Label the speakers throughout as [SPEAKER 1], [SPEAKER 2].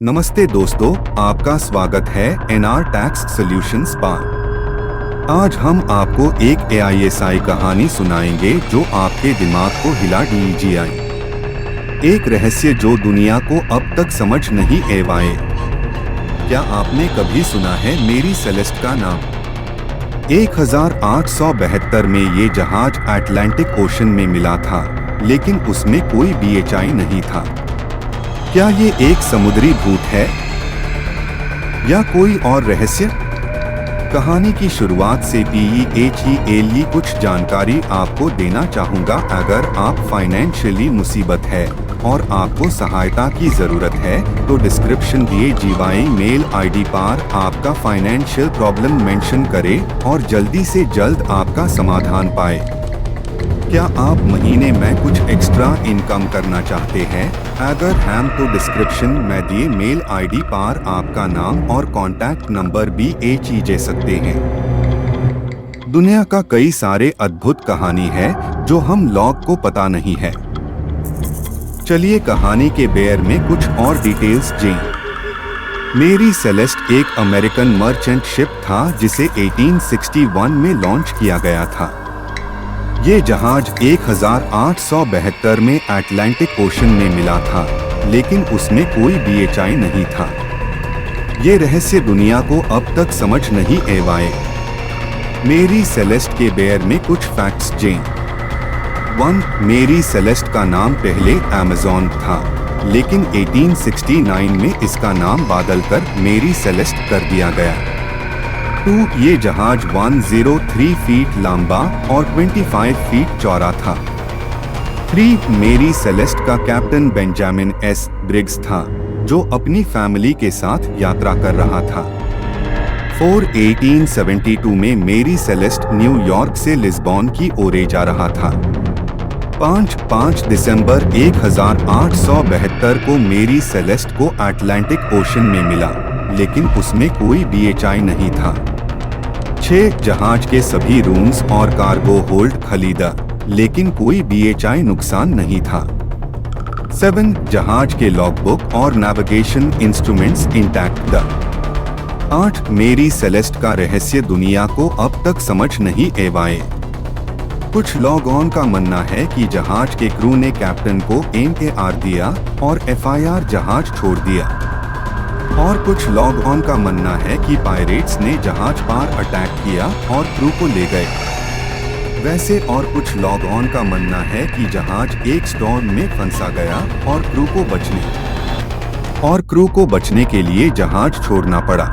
[SPEAKER 1] नमस्ते दोस्तों, आपका स्वागत है एनआर टैक्स सॉल्यूशंस पर। आज हम आपको एक AISI कहानी सुनाएंगे जो आपके दिमाग को हिला देगी। एक रहस्य जो दुनिया को अब तक समझ नहीं आया। क्या आपने कभी सुना है मेरी सेलेस्ट का नाम? 1872 में ये जहाज अटलांटिक ओशन में मिला था, लेकिन उसमें कोई BHI नहीं था। क्या ये एक समुद्री भूत है या कोई और रहस्य? कहानी की शुरुआत से PEHELE कुछ जानकारी आपको देना चाहूँगा। अगर आप फाइनेंशियली मुसीबत है और आपको सहायता की जरूरत है तो डिस्क्रिप्शन दिए जीवाई मेल ID पर आपका फाइनेंशियल प्रॉब्लम मेंशन करें और जल्दी से जल्द आपका समाधान पाए। क्या आप महीने में कुछ एक्स्ट्रा इनकम करना चाहते हैं? अगर हम तो डिस्क्रिप्शन में दिए मेल ID पर आपका नाम और कॉन्टैक्ट नंबर भी भेज सकते हैं। दुनिया का कई सारे अद्भुत कहानी है जो हम लोग को पता नहीं है। चलिए कहानी के बेयर में कुछ और डिटेल्स दें। मेरी सेलेस्ट एक अमेरिकन मर्चेंट शिप था जिसे 1861 में लॉन्च किया गया था। ये जहाज 1872 में अटलांटिक ओशन में मिला था, लेकिन उसमें कोई BHI नहीं था। ये रहस्य दुनिया को अब तक समझ नहीं आया। मेरी सेलेस्ट के बेयर में कुछ फैक्ट्स दें। 1. मेरी सेलेस्ट का नाम पहले अमेज़न था, लेकिन 1869 में इसका नाम बदल कर मेरी सेलेस्ट कर दिया गया। 2. ये जहाज 103 फीट लंबा और 25 फीट चौड़ा था। 3. मेरी सेलेस्ट का कैप्टन बेंजामिन S. ब्रिग्स था, जो अपनी फैमिली के साथ यात्रा कर रहा था। 4. 1872 में मेरी सेलेस्ट न्यूयॉर्क से लिस्बॉन की ओर जा रहा था। 5 दिसंबर 1872 को मेरी सेलेस्ट को अटलांटिक ओशन में मिला, लेकिन उसमें कोई BHI नहीं था। 6. जहाज के सभी रूम्स और कार्गो होल्ड खरीदा, लेकिन कोई BHI नुकसान नहीं था। 7. जहाज के लॉगबुक और नेविगेशन इंस्ट्रूमेंट्स इंटैक्ट था। 8. मेरी सेलेस्ट का रहस्य दुनिया को अब तक समझ नहीं आया। कुछ लोगों का मानना है कि जहाज के क्रू ने कैप्टन को MAR दिया और FIR जहाज छोड़ दिया, और कुछ लोगों का मानना है कि पायरेट्स ने जहाज पर अटैक किया और क्रू को ले गए। वैसे और कुछ लोगों का मानना है कि जहाज एक स्टॉर्म में फंसा गया और क्रू को बचने के लिए जहाज छोड़ना पड़ा।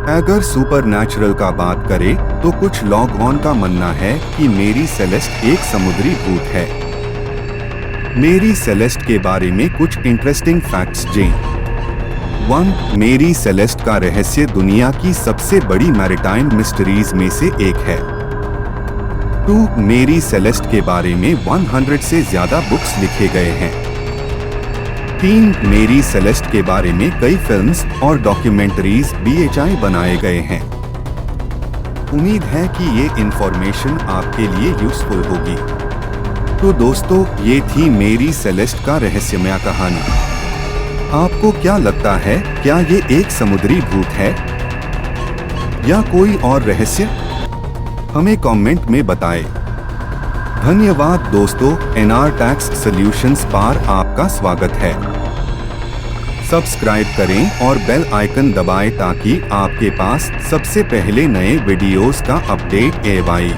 [SPEAKER 1] अगर सुपरनैचुरल का बात करें तो कुछ लोगों का मानना है कि मेरी सेलेस्ट एक समुद्री भूत है। मेरी सेलेस्ट के बारे में कुछ इंटरेस्टिंग फैक्ट्स दें। 1. मेरी सेलेस्ट का रहस्य दुनिया की सबसे बड़ी मैरिटाइम मिस्ट्रीज में से एक है। 2. मेरी सेलेस्ट के बारे में 100 से ज्यादा बुक्स लिखे गए हैं। 3. मेरी सेलेस्ट के बारे में कई फिल्म्स और डॉक्यूमेंट्रीज BHI बनाए गए हैं। उम्मीद है कि ये इंफॉर्मेशन आपके लिए यूजफुल होगी। तो दोस्तों, ये थी मेरी सेलेस्ट का रहस्यमय कहानी। आपको क्या लगता है, क्या ये एक समुद्री भूत है या कोई और रहस्य? हमें कमेंट में बताएं। धन्यवाद दोस्तों, एनआर टैक्स सॉल्यूशंस पर आपका स्वागत है। सब्सक्राइब करें और बेल आइकन दबाएं ताकि आपके पास सबसे पहले नए वीडियोस का अपडेट आए।